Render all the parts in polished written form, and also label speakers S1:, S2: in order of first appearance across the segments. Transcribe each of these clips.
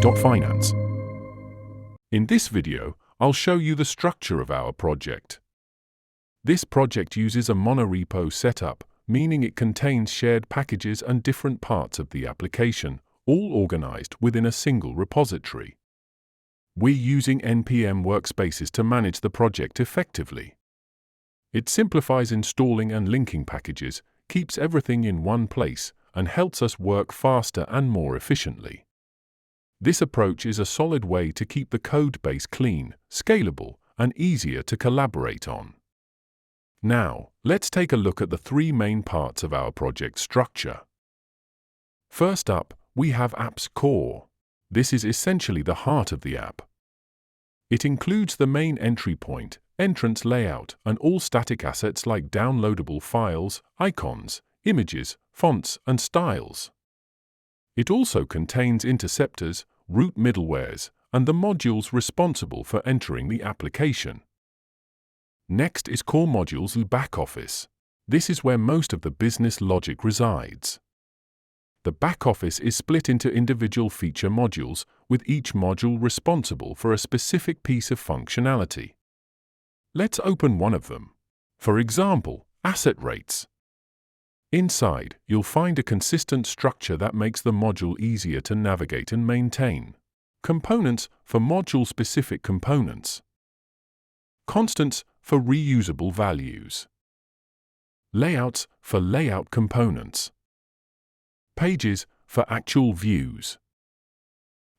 S1: SDK.finance. In this video, I'll show you the structure of our project. This project uses a monorepo setup, meaning it contains shared packages and different parts of the application, all organized within a single repository. We're using npm workspaces to manage the project effectively. It simplifies installing and linking packages, keeps everything in one place, and helps us work faster and more efficiently. This approach is a solid way to keep the code base clean, scalable, and easier to collaborate on. Now, let's take a look at the three main parts of our project structure. First up, we have App's Core. This is essentially the heart of the app. It includes the main entry point, entrance layout, and all static assets like downloadable files, icons, images, fonts, and styles. It also contains interceptors, root middlewares, and the modules responsible for entering the application. Next is Core Modules Backoffice. This is where most of the business logic resides. The backoffice is split into individual feature modules, with each module responsible for a specific piece of functionality. Let's open one of them. For example, asset rates. Inside, you'll find a consistent structure that makes the module easier to navigate and maintain. Components for module-specific components. Constants for reusable values. Layouts for layout components. Pages for actual views.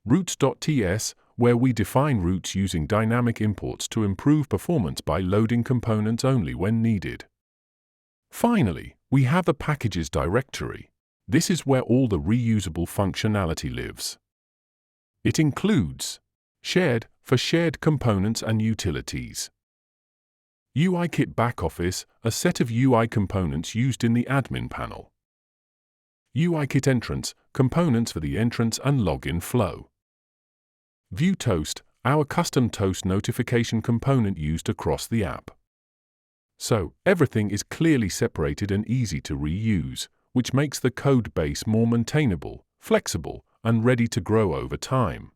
S1: Routes.ts, where we define routes using dynamic imports to improve performance by loading components only when needed. Finally, we have the Packages directory. This is where all the reusable functionality lives. It includes Shared for shared components and utilities. UIKit Backoffice, a set of UI components used in the admin panel. UIKit Entrance, components for the entrance and login flow. Vue Toast, our custom toast notification component used across the app. So, everything is clearly separated and easy to reuse, which makes the code base more maintainable, flexible, and ready to grow over time.